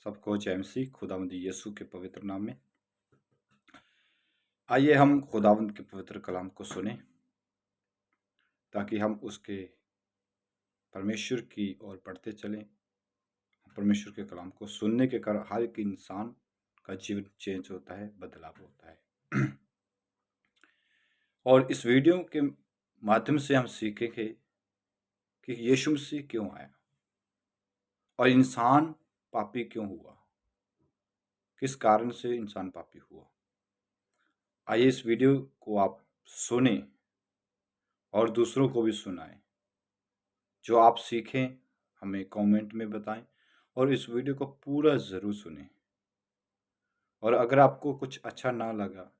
सबको जय मसीह खुदावंद यीशु के पवित्र नाम में। आइए हम खुदावंद के पवित्र कलाम को सुने ताकि हम उसके परमेश्वर की ओर बढ़ते चलें। परमेश्वर के कलाम को सुनने के कारण हर एक इंसान का जीवन चेंज होता है, बदलाव होता है। और इस वीडियो के माध्यम से हम सीखेंगे कि यीशु मसीह क्यों आया और इंसान पापी क्यों हुआ, किस कारण से इंसान पापी हुआ। आइए इस वीडियो को आप सुने और दूसरों को भी सुनाएं। जो आप सीखें हमें कमेंट में बताएं और इस वीडियो को पूरा ज़रूर सुनें। और अगर आपको कुछ अच्छा ना लगा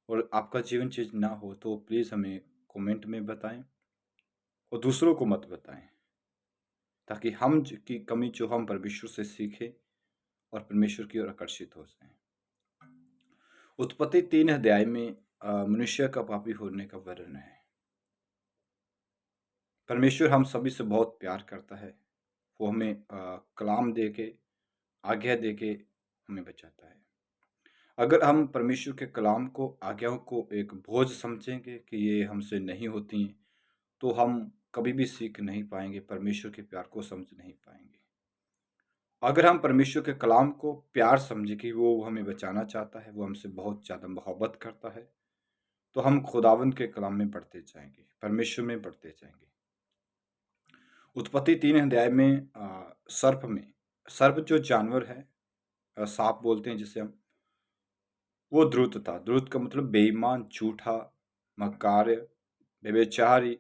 और आपका जीवन चेंज ना हो तो प्लीज़ हमें कमेंट में बताएं और दूसरों को मत बताएं, ताकि हम की कमी जो हम परमेश्वर से सीखें और परमेश्वर की ओर आकर्षित हो जाएं। उत्पत्ति 3 अध्याय में मनुष्य का पापी होने का वर्णन है। परमेश्वर हम सभी से बहुत प्यार करता है। वो हमें कलाम दे के, आज्ञा दे के हमें बचाता है। अगर हम परमेश्वर के कलाम को, आज्ञाओं को एक बोझ समझेंगे कि ये हमसे नहीं होती हैं, तो हम कभी भी सीख नहीं पाएंगे, परमेश्वर के प्यार को समझ नहीं पाएंगे। अगर हम परमेश्वर के कलाम को प्यार समझें कि वो हमें बचाना चाहता है, वो हमसे बहुत ज़्यादा मोहब्बत करता है, तो हम खुदावंद के कलाम में बढ़ते जाएंगे, परमेश्वर में बढ़ते जाएंगे। उत्पत्ति 3 अध्याय में सर्प जो जानवर है, सांप बोलते हैं जिसे हम, वो द्रुत था। द्रुत का मतलब बेईमान, झूठा, मक्कार, व्यभिचारी,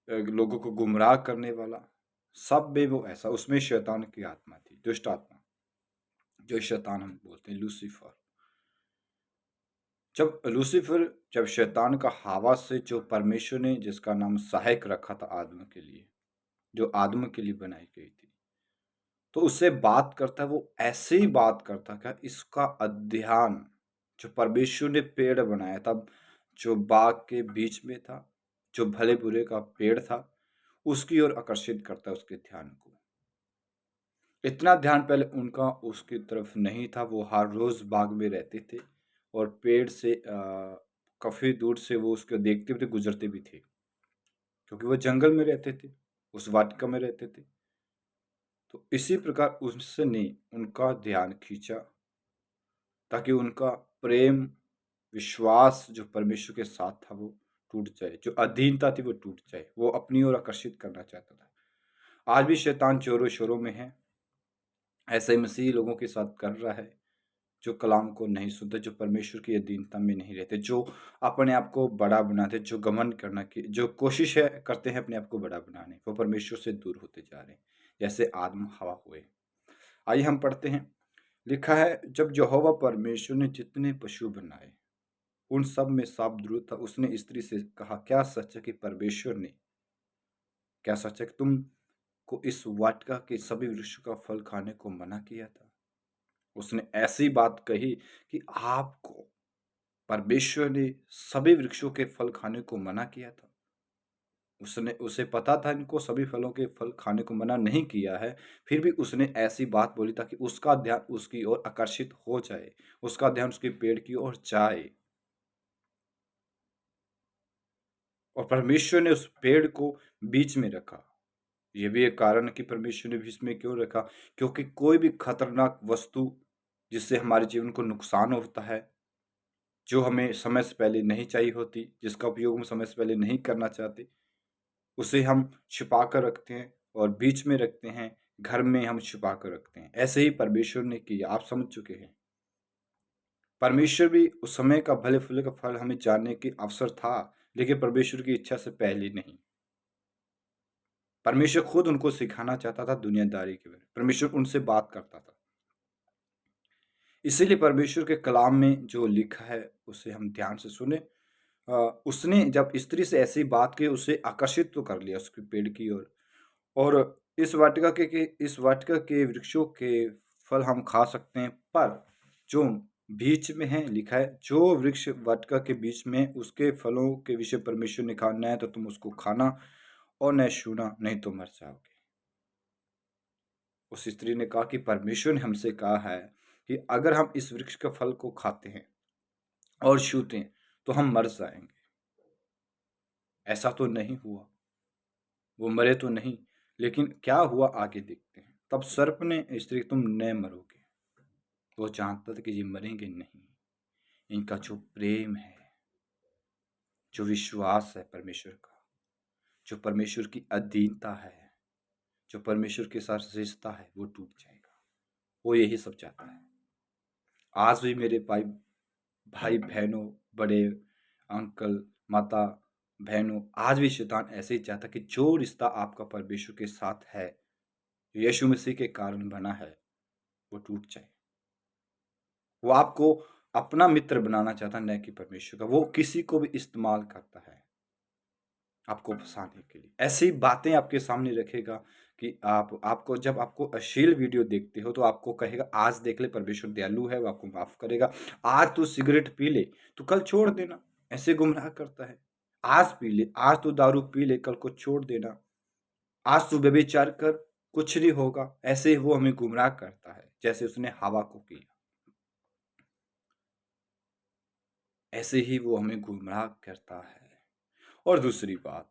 लोगों को गुमराह करने वाला, सब में वो ऐसा। उसमें शैतान की आत्मा थी, दुष्ट आत्मा, जो शैतान हम बोलते हैं, लूसीफर। जब शैतान का हवा से, जो परमेश्वर ने जिसका नाम सहायक रखा था आदम के लिए, जो आदम के लिए बनाई गई थी, तो उससे बात करता है, वो ऐसे ही बात करता क्या इसका अध्ययन, जो परमेश्वर ने पेड़ बनाया था, जो बाग के बीच में था, जो भले बुरे का पेड़ था, उसकी ओर आकर्षित करता है उसके ध्यान को। इतना ध्यान पहले उनका उसकी तरफ नहीं था। वो हर रोज बाग में रहते थे और पेड़ से काफी दूर से वो उसको देखते भी थे, गुजरते भी थे, क्योंकि वो जंगल में रहते थे, उस वाटिका में रहते थे। तो इसी प्रकार उसने उनका ध्यान खींचा ताकि उनका प्रेम, विश्वास जो परमेश्वर के साथ था वो टूट जाए, जो अधीनता थी वो टूट जाए। वो अपनी ओर आकर्षित करना चाहता था। आज भी शैतान जोरों शोरों में है। ऐसे ही मसीह लोगों के साथ कर रहा है, जो कलाम को नहीं सुनते, जो परमेश्वर की अधीनता में नहीं रहते, जो अपने आप को बड़ा बनाते, जो घमंड करना की जो कोशिश है करते हैं अपने आप को बड़ा बनाने, वो परमेश्वर से दूर होते जा रहे हैं, जैसे आदम हवा हुए। आइए हम पढ़ते हैं। लिखा है, जब यहोवा परमेश्वर ने जितने पशु बनाए उन सब में सांप द्रुत था। उसने स्त्री से कहा, क्या सच है कि परमेश्वर ने, क्या सच है कि तुमको इस वाटिका के सभी वृक्षों का फल खाने को मना किया था? उसने ऐसी बात कही कि आपको परमेश्वर ने सभी वृक्षों के फल खाने को मना किया था। उसे पता था इनको सभी फलों के फल खाने को मना नहीं किया है, फिर भी उसने ऐसी बात बोली ताकि उसका ध्यान उसकी ओर आकर्षित हो जाए, उसका ध्यान उसके पेड़ की ओर जाए। और परमेश्वर ने उस पेड़ को बीच में रखा। ये भी एक कारण है कि परमेश्वर ने बीच में क्यों रखा, क्योंकि कोई भी खतरनाक वस्तु जिससे हमारे जीवन को नुकसान होता है, जो हमें समय से पहले नहीं चाहिए होती, जिसका उपयोग हम समय से पहले नहीं करना चाहते, उसे हम छिपा कर रखते हैं और बीच में रखते हैं, घर में हम छिपा कर रखते हैं। ऐसे ही परमेश्वर ने किया, आप समझ चुके हैं। परमेश्वर भी उस समय का भले फूले का फल हमें जानने की अवसर था, लेकिन परमेश्वर की इच्छा से पहले नहीं। परमेश्वर खुद उनको सिखाना चाहता था दुनियादारी के बारे में। परमेश्वर उनसे बात करता था। इसीलिए परमेश्वर के कलाम में जो लिखा है उसे हम ध्यान से सुने। उसने जब स्त्री से ऐसी बात की, उसे आकर्षित तो कर लिया उसके पेड़ की ओर। और इस वाटिका के वृक्षों के फल हम खा सकते हैं, पर जो बीच में है, लिखा है, जो वृक्ष वाटिका के बीच में, उसके फलों के विषय परमेश्वर ने कहा, न तो तुम उसको खाना और न छूना, नहीं तो मर जाओगे। उस स्त्री ने कहा कि परमेश्वर ने हमसे कहा है कि अगर हम इस वृक्ष के फल को खाते हैं और छूते हैं तो हम मर जाएंगे। ऐसा तो नहीं हुआ, वो मरे तो नहीं, लेकिन क्या हुआ आगे देखते हैं। तब सर्प ने स्त्री, तुम न मरोगे। वो जानता था कि ये मरेंगे नहीं। इनका जो प्रेम है, जो विश्वास है परमेश्वर का, जो परमेश्वर की अधीनता है, जो परमेश्वर के साथ रिश्ता है, वो टूट जाएगा। वो यही सब चाहता है। आज भी मेरे भाई भाई बहनों, बड़े अंकल, माता, बहनों, आज भी शैतान ऐसे ही चाहता कि जो रिश्ता आपका परमेश्वर के साथ है, जो यीशु मसीह के कारण बना है, वो टूट जाए। वो आपको अपना मित्र बनाना चाहता, न कि परमेश्वर का। वो किसी को भी इस्तेमाल करता है आपको फंसाने के लिए। ऐसी बातें आपके सामने रखेगा कि आपको जब आपको अश्लील वीडियो देखते हो तो आपको कहेगा आज देख ले, परमेश्वर दयालु है, वो आपको माफ करेगा। आज तू सिगरेट पी ले तो कल छोड़ देना। ऐसे गुमराह करता है। आज पी ले, आज तू दारू पी ले, कल को छोड़ देना। आज तू व्यभिचार कर, कुछ नहीं होगा। ऐसे ही वो हमें गुमराह करता है, जैसे उसने हवा को किया। ऐसे ही वो हमें गुमराह करता है। और दूसरी बात,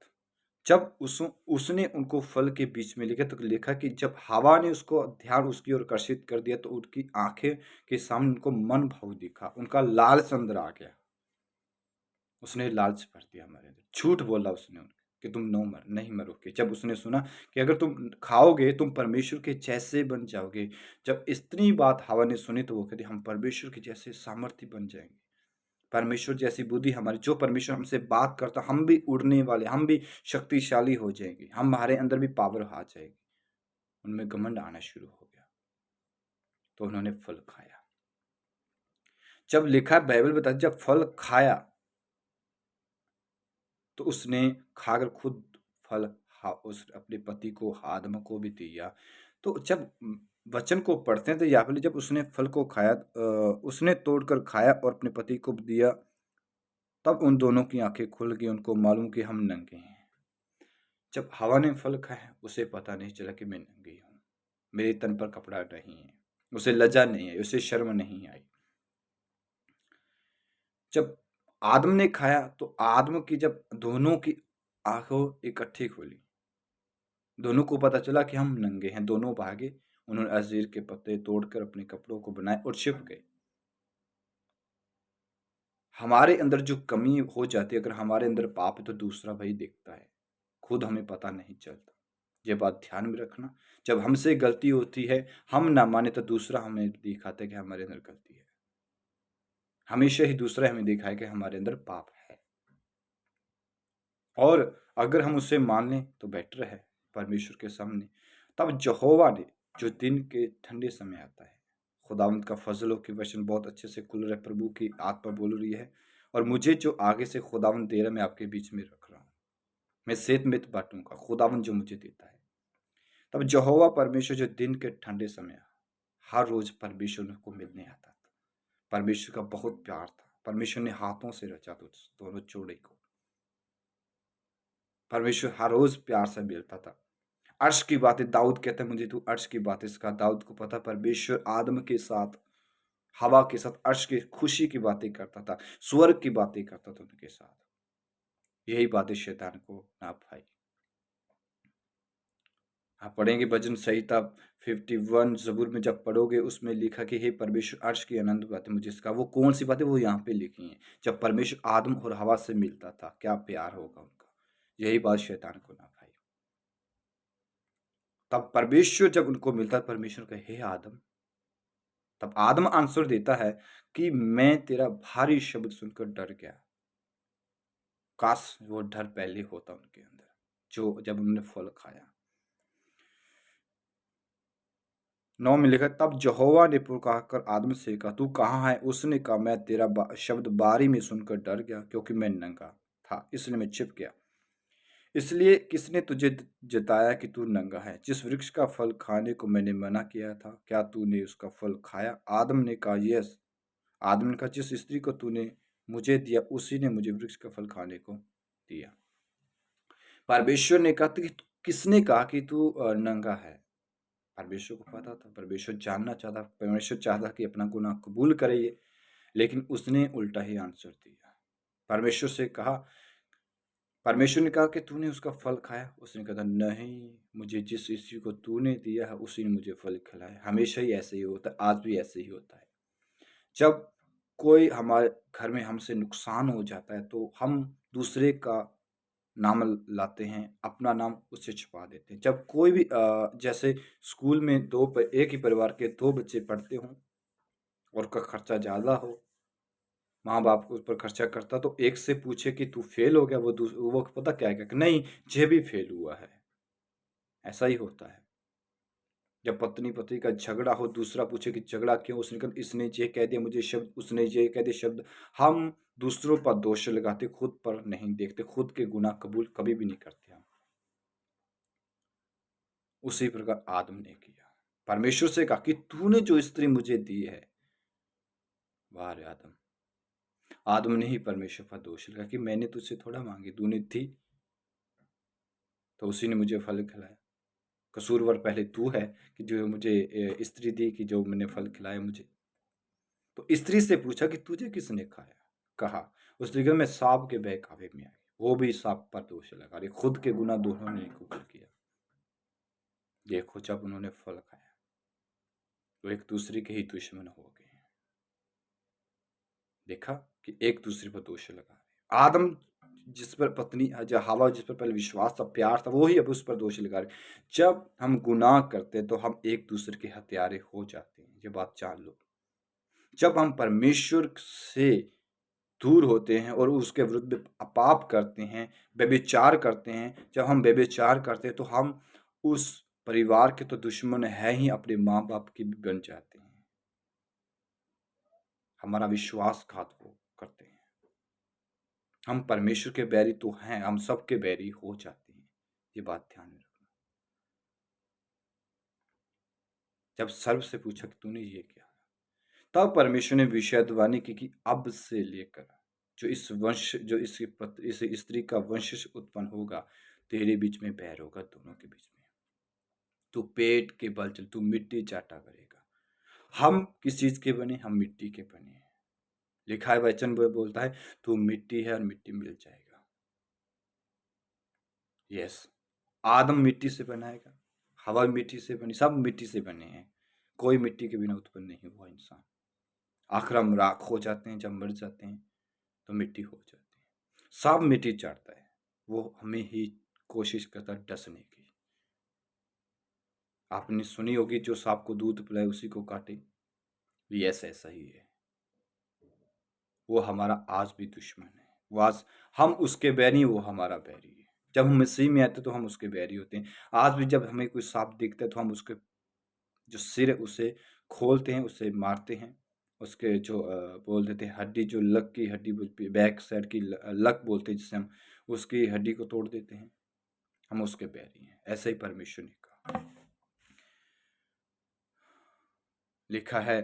जब उसने उनको फल के बीच में लिखा तो लिखा कि जब हवा ने उसको ध्यान उसकी ओर आकर्षित कर दिया तो उनकी आंखें के सामने उनको मन भाव दिखा, उनका लालच अंदर आ गया। उसने लालच भर दिया हमारे अंदर, झूठ बोला उसने उनको कि तुम नहीं मरोगे। जब उसने सुना कि अगर तुम खाओगे तुम परमेश्वर के जैसे बन जाओगे, जब इतनी बात हवा ने सुनी तो वो कहती हम परमेश्वर के जैसे सामर्थ्य बन जाएंगे, परमेश्वर जैसी बुद्धि हमारी। जो परमेश्वर हमसे बात करता, हम भी उड़ने वाले, हम भी शक्तिशाली हो जाएंगे, हमारे अंदर भी पावर आ जाएगी। उनमें घमंड आना शुरू हो गया, तो उन्होंने फल खाया। जब लिखा है, बाइबल बताती जब फल खाया तो उसने खाकर खुद फल उस अपने पति को, आदम को भी दिया। तो जब वचन को पढ़ते हैं तो यहाँ पे जब उसने फल को खाया, उसने तोड़कर खाया और अपने पति को दिया, तब उन दोनों की आंखें खुल गई, उनको मालूम कि हम नंगे हैं। जब हवा ने फल खाया उसे पता नहीं चला कि मैं नंगी हूँ, मेरे तन पर कपड़ा नहीं है। उसे लज्जा नहीं आई, उसे शर्म नहीं आई। जब आदम ने खाया तो आदम की जब दोनों की आंखों इकट्ठी खुली, दोनों को पता चला कि हम नंगे हैं। दोनों भागे, उन्होंने अंजीर के पत्ते तोड़कर अपने कपड़ों को बनाए और छिप गए। हमारे अंदर जो कमी हो जाती है, अगर हमारे अंदर पाप है तो दूसरा भाई देखता है, खुद हमें पता नहीं चलता। ये बात ध्यान में रखना। जब हमसे गलती होती है, हम ना माने तो दूसरा हमें दिखाता है कि हमारे अंदर गलती है। हमेशा ही दूसरा हमें दिखाए कि हमारे अंदर पाप है, और अगर हम उसे मान लें तो बेटर है परमेश्वर के सामने। तब यहोवा ने, जो दिन के ठंडे समय आता है, खुदावंद का फजलों की वचन बहुत अच्छे से खुल रहा है, प्रभु की आत्मा बोल रही है, और मुझे जो आगे से खुदावंद दे रहा है मैं आपके बीच में रख रहा हूँ। मैं सेत मित बांटूंगा, खुदावंद जो मुझे देता है। तब यहोवा परमेश्वर जो दिन के ठंडे समय हर रोज परमेश्वर को मिलने आता था। परमेश्वर का बहुत प्यार था। परमेश्वर ने हाथों से रचा तो दोनों जोड़े को। परमेश्वर हर रोज प्यार से मिलता था। अर्श की बातें, दाऊद कहते हैं मुझे तू अर्श की बातें सिखा। दाऊद को पता परमेश्वर आदम के साथ, हवा के साथ अर्श की खुशी की बातें करता था, स्वर्ग की बातें करता था उनके साथ। यही बातें शैतान को ना भाई। आप पढ़ेंगे भजन संहिता 51 जबूर में, जब पढ़ोगे उसमें लिखा कि हे परमेश्वर अर्श की आनंद बातें मुझे सिखा। वो कौन सी बातें, वो यहाँ पे लिखी हैं। जब परमेश्वर आदम और हवा से मिलता था, क्या प्यार होगा उनका। यही बात शैतान को ना भाई। तब परमेश्वर जब उनको मिलता, परमेश्वर का हे आदम, तब आदम आंसर देता है कि मैं तेरा भारी शब्द सुनकर डर गया। काश वो डर पहले होता उनके अंदर, जो जब उन्होंने फल खाया। 9 में लिखा, तब यहोवा ने पुकारकर आदम से कहा तू कहाँ है। उसने कहा मैं तेरा शब्द बारी में सुनकर डर गया, क्योंकि मैं नंगा था इसलिए मैं छिप गया। इसलिए किसने तुझे जताया कि तू नंगा है। जिस वृक्ष का फल खाने को मैंने मना किया था, क्या तूने उसका फल खाया। आदम ने कहा यस। आदम ने कहा जिस स्त्री को तूने मुझे दिया उसी ने मुझे वृक्ष का फल खाने को दिया। परमेश्वर ने कहा कि किसने कहा कि तू नंगा है। परमेश्वर को पता था, परमेश्वर जानना चाहता, परमेश्वर चाहता कि अपना गुनाह कबूल करे ये, लेकिन उसने उल्टा ही आंसर दिया। परमेश्वर ने कहा कि तूने उसका फल खाया? उसने कहा नहीं, मुझे जिस इसी को तूने दिया है उसी ने मुझे फल खिलाया। हमेशा ही ऐसे ही होता है, आज भी ऐसे ही होता है। जब कोई हमारे घर में हमसे नुकसान हो जाता है तो हम दूसरे का नाम लाते हैं, अपना नाम उससे छुपा देते हैं। जब कोई भी जैसे स्कूल में एक ही परिवार के 2 बच्चे पढ़ते हों और उनका खर्चा ज़्यादा हो, माँ बाप उस पर खर्चा करता, तो एक से पूछे कि तू फेल हो गया, वो पता क्या है कि नहीं, ये भी फेल हुआ है। ऐसा ही होता है। जब पत्नी पति का झगड़ा हो, दूसरा पूछे कि झगड़ा क्यों, उसने कहा इसने ये कह दिया मुझे शब्द, उसने ये कह दिया शब्द। हम दूसरों पर दोष लगाते, खुद पर नहीं देखते, खुद के गुनाह कबूल कभी भी नहीं करते हम। उसी प्रकार आदम ने किया। परमेश्वर से कहा कि तूने जो स्त्री मुझे दी है, वाह रे आदम। आदम ने ही परमेश्वर पर दोष लगा कि मैंने तुझसे थोड़ा मांगी, तूने थी तो उसी ने मुझे फल खिलाया। कसूरवर पहले तू है कि जो मुझे स्त्री दी, कि जो मैंने फल खिलाया मुझे। तो स्त्री से पूछा कि तुझे किसने खाया? कहा, उसने कहा मैं सांप के बहकावे में आई। वो भी सांप पर दोष लगा रही, खुद के गुनाह दोनों ने कबूल किया। देखो, जब उन्होंने फल खाया तो एक दूसरे के ही दुश्मन हो गए। देखा कि एक दूसरे पर दोष लगा रहे। आदम जिस पर पत्नी हवा जिस पर पहले विश्वास था, प्यार था, वो ही अब उस पर दोष लगा रहे। जब हम गुनाह करते हैं तो हम एक दूसरे के हत्यारे हो जाते हैं, ये बात जान लो। जब हम परमेश्वर से दूर होते हैं और उसके विरुद्ध पाप करते हैं, व्यभिचार करते हैं, जब हम व्यभिचार करते हैं तो हम उस परिवार के तो दुश्मन है ही, अपने माँ बाप के भी बन जाते हैं। हमारा विश्वासघात वो करते हैं। हम परमेश्वर के बैरी तो हैं, हम सबके बैरी हो जाते हैं। ये बात ध्यान में रखना। जब सर्व से पूछा कि तूने ये किया, तब परमेश्वर ने भविष्यवाणी की कि अब से लेकर जो इस स्त्री का वंश उत्पन्न होगा, तेरे बीच में बैर होगा, दोनों के बीच में। तू पेट के बल चल, तू मिट्टी चाटा करेगा। हम किस चीज के बने? हम मिट्टी के बने हैं। लिखा है, वचन बोलता है तू मिट्टी है और मिट्टी मिल जाएगा। यस, आदम मिट्टी से बनाएगा, हवा मिट्टी से बनी, सब मिट्टी से बने हैं। कोई मिट्टी के बिना उत्पन्न नहीं हुआ इंसान। आखिर हम राख हो जाते हैं, जब मर जाते हैं तो मिट्टी हो जाती है। सांप मिट्टी चाटता है, वो हमें ही कोशिश करता है डसने की। आपने सुनी होगी, जो सांप को दूध पिलाए उसी को काटे। यस, ऐसा ही है। वो हमारा आज भी दुश्मन है। वो आज हम उसके बैरी, वो हमारा बैरी है। जब हम मसीह में आते तो हम उसके बैरी होते हैं। आज भी जब हमें कोई सांप दिखता है तो हम उसके जो सिर है उसे खोलते हैं, उसे मारते हैं। उसके जो बोल देते हैं हड्डी, जो लक की हड्डी, बैक साइड की लक बोलते हैं जिसे हम, उसकी हड्डी को तोड़ देते हैं। हम उसके बैरी हैं। ऐसे ही परमेश्वर ने कहा। लिखा है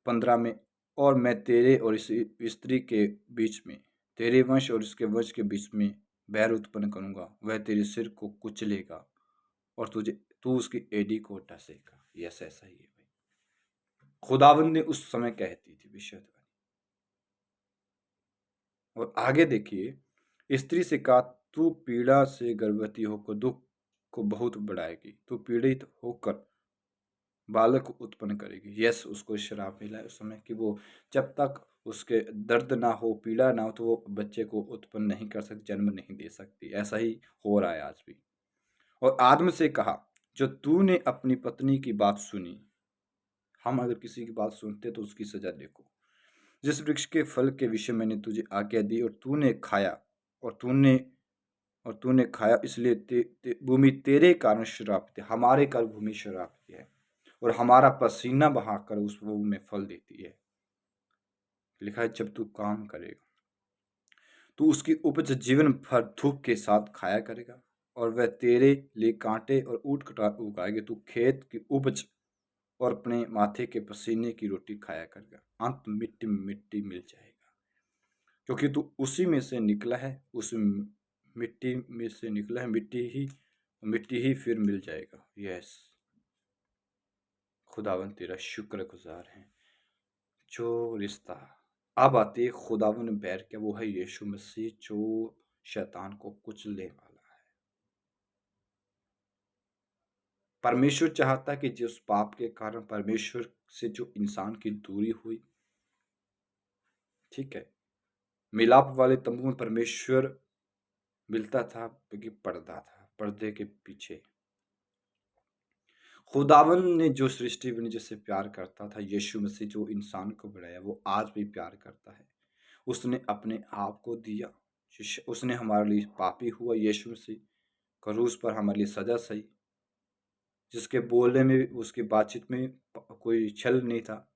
15 में, और मैं तेरे और इस स्त्री के बीच में, तेरे वंश और इसके वंश के बीच में बैर उत्पन्न करूंगा। वह तेरे सिर को कुचलेगा और तू उसकी एड़ी को डसेगा। यस, ऐसा ही है भाई। खुदावंद ने उस समय कहती थी भविष्यवाणी। और आगे देखिए, स्त्री से कहा, तू पीड़ा से गर्भवती होकर दुख को बहुत बढ़ाएगी, तू पीड़ित होकर बालक को उत्पन्न करेगी। यस, उसको श्राप मिला है उस समय कि वो जब तक उसके दर्द ना हो, पीड़ा ना हो, तो वो बच्चे को उत्पन्न नहीं कर सकती, जन्म नहीं दे सकती। ऐसा ही हो रहा है आज भी। और आदम से कहा, जो तूने अपनी पत्नी की बात सुनी। हम अगर किसी की बात सुनते तो उसकी सजा देखो। जिस वृक्ष के फल के विषय मैंने तुझे आज्ञा दी और तूने खाया, और तूने खाया, इसलिए भूमि तेरे कारण श्रापित है। हमारे कारण भूमि श्रापित है और हमारा पसीना बहाकर उस भूमि में फल देती है। लिखा है, जब तू काम करेगा तू उसकी उपज जीवन भर धूप के साथ खाया करेगा, और वह तेरे लिए कांटे और ऊंट कटार उगाएगी। तू खेत की उपज और अपने माथे के पसीने की रोटी खाया करेगा। अंत मिट्टी में मिट्टी मिल जाएगा, क्योंकि तू उसी में से निकला है, उस मिट्टी में से निकला है, मिट्टी ही फिर मिल जाएगा। यस, खुदावन तेरा शुक्रगुजार हैं। जो रिश्ता अब आती है खुदावन ने बैर किया, वो है यीशु मसीह जो शैतान को कुचलने वाला है। परमेश्वर चाहता है कि जिस पाप के कारण परमेश्वर से जो इंसान की दूरी हुई, ठीक है, मिलाप वाले तंबू में परमेश्वर मिलता था क्योंकि पर्दा था, पर्दे के पीछे खुदावन ने जो सृष्टि बनी जिससे प्यार करता था, यीशु मसीह जो इंसान को बनाया वो आज भी प्यार करता है। उसने अपने आप को दिया, उसने हमारे लिए पापी हुआ, यीशु मसीह क्रूस पर हमारे लिए सजा सही, जिसके बोलने में उसकी बातचीत में कोई छल नहीं था,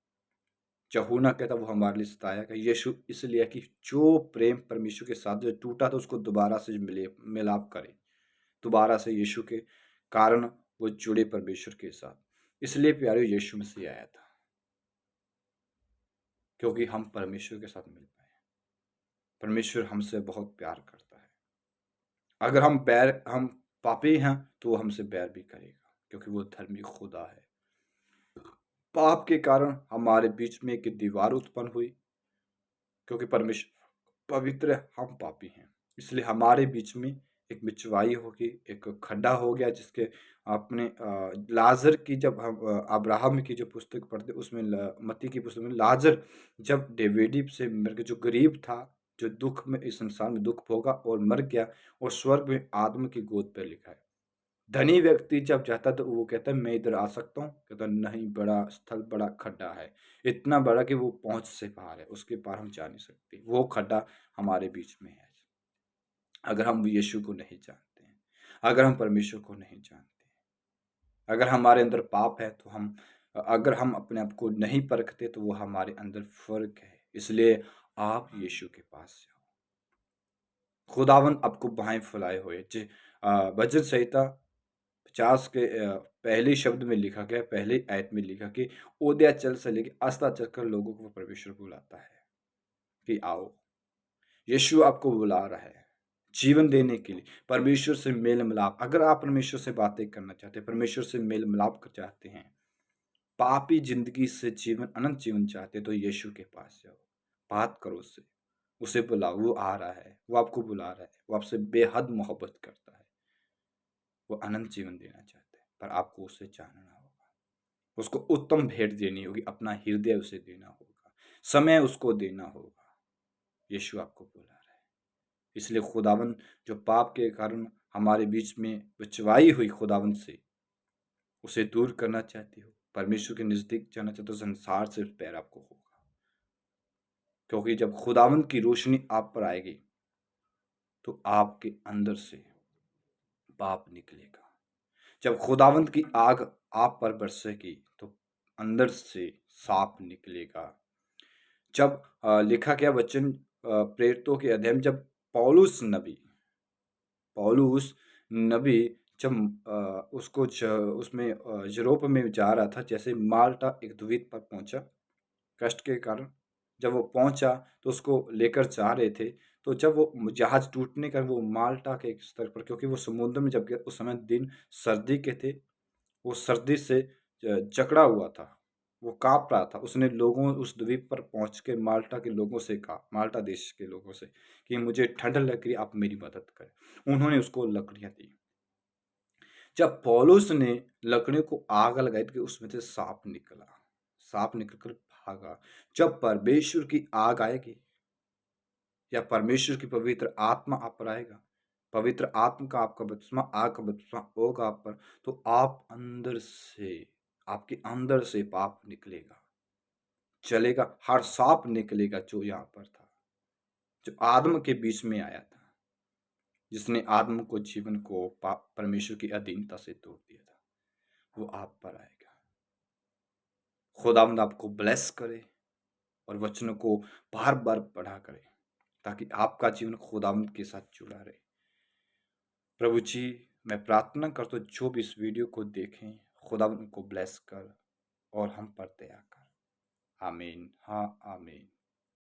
चहूना कहता, वो हमारे लिए सताया गया। यीशु इसलिए कि जो प्रेम परमेश्वर के साथ जो टूटा था उसको दोबारा से मिलाप करे, दोबारा से यीशु के कारण वो जुड़े परमेश्वर के साथ। इसलिए प्यारे यीशु मसीह आया था, क्योंकि हम परमेश्वर के साथ मिल पाए। परमेश्वर हमसे बहुत प्यार करता है। अगर हम पापी हैं तो वो हमसे बैर भी करेगा, क्योंकि वो धर्मी खुदा है। पाप के कारण हमारे बीच में एक दीवार उत्पन्न हुई, क्योंकि परमेश्वर पवित्र है, हम पापी हैं। इसलिए हमारे बीच में एक बिचवाई होगी, एक खड्डा हो गया, जिसके अपने लाजर की जब हम अब्राहम की जो पुस्तक पढ़ते उसमें मत्ती की पुस्तक में लाजर जब डेविड से मर के, जो गरीब था, जो दुख में इस संसार में दुख भोगा और मर गया, और स्वर्ग में आदम की गोद पर लिखा है। धनी व्यक्ति जब जाता तो वो कहता है मैं इधर आ सकता हूँ, कहता नहीं, बड़ा स्थल, बड़ा खड्डा है, इतना बड़ा कि वो पहुंच से बाहर है, उसके पार हम जा नहीं सकते। वो खड्डा हमारे बीच में है। अगर हम यीशु को नहीं जानते हैं, अगर हम परमेश्वर को नहीं जानते, अगर हमारे अंदर पाप है तो अगर हम अपने आप को नहीं परखते तो वो हमारे अंदर फर्क है। इसलिए आप यीशु के पास जाओ। खुदावन आपको बाहें फैलाए हुए। भजन संहिता 50 के पहले शब्द में लिखा गया, पहले आयत में लिखा कि उदयाचल से लेके अस्ताचल कर लोगों को परमेश्वर बुलाता है कि आओ। यीशु आपको बुला रहा है जीवन देने के लिए, परमेश्वर से मेल मिलाप। अगर आप परमेश्वर से बातें करना चाहते हैं, परमेश्वर से मेल मिलाप कर चाहते हैं, पापी जिंदगी से जीवन, अनंत जीवन चाहते हैं, तो यीशु के पास जाओ, बात करो उससे, उसे बुलाओ। वो आ रहा है, वो आपको बुला रहा है, वो आपसे बेहद मोहब्बत करता है, वो अनंत जीवन देना चाहता है, पर आपको उसे जानना होगा, उसको उत्तम भेंट देनी होगी, अपना हृदय उसे देना होगा, समय उसको देना होगा। यीशु आपको बुला रहा है। इसलिए खुदावन जो पाप के कारण हमारे बीच में बिचवाई हुई खुदावन से, उसे दूर करना चाहती हो, परमेश्वर के नजदीक जाना चाहते हो, संसार से पैर आपको होगा। क्योंकि जब खुदावन की रोशनी आप पर आएगी तो आपके अंदर से पाप निकलेगा। जब खुदावंत की आग आप पर बरसेगी तो अंदर से सांप निकलेगा। जब लिखा गया वचन प्रेरितों के अध्ययन, जब पौलुस नबी जब उसमें यूरोप में जा रहा था, जैसे माल्टा एक द्वीप पर पहुंचा कष्ट के कारण, जब वो पहुंचा तो उसको लेकर जा रहे थे, तो जब वो जहाज टूटने का, वो माल्टा के एक स्तर पर, क्योंकि वो समुद्र में जब गया उस समय दिन सर्दी के थे, वो सर्दी से जकड़ा हुआ था, वो कांप रहा था। उसने लोगों, उस द्वीप पर पहुंच के माल्टा के लोगों से कहा, माल्टा देश के लोगों से, कि मुझे ठंड लग रही, आप मेरी मदद करें। उन्होंने उसको लकड़ियां दी। जब पौलुस ने लकड़ियों को आग लगाई तो उसमें से सांप निकला, सांप निकलकर भागा। जब परमेश्वर की आग आएगी या परमेश्वर की पवित्र आत्मा आप पर आएगा, पवित्र आत्मा का आपका बपतिस्मा, आग का बपतिस्मा होगा आप पर, तो आप अंदर से, आपके अंदर से पाप निकलेगा, चलेगा, हर सांप निकलेगा जो यहाँ पर था, जो आदम के बीच में आया था, जिसने आदम को, जीवन को परमेश्वर की अधीनता से तोड़ दिया था, वो आप पर आएगा। खुदावंद आपको ब्लेस करे और वचनों को बार बार पढ़ा करे, ताकि आपका जीवन खुदावंद के साथ जुड़ा रहे। प्रभु जी, मैं प्रार्थना करता हूँ जो भी इस वीडियो को देखें, खुदावंद को ब्लेस कर और हम पर दया कर। आमीन। हाँ, आमीन।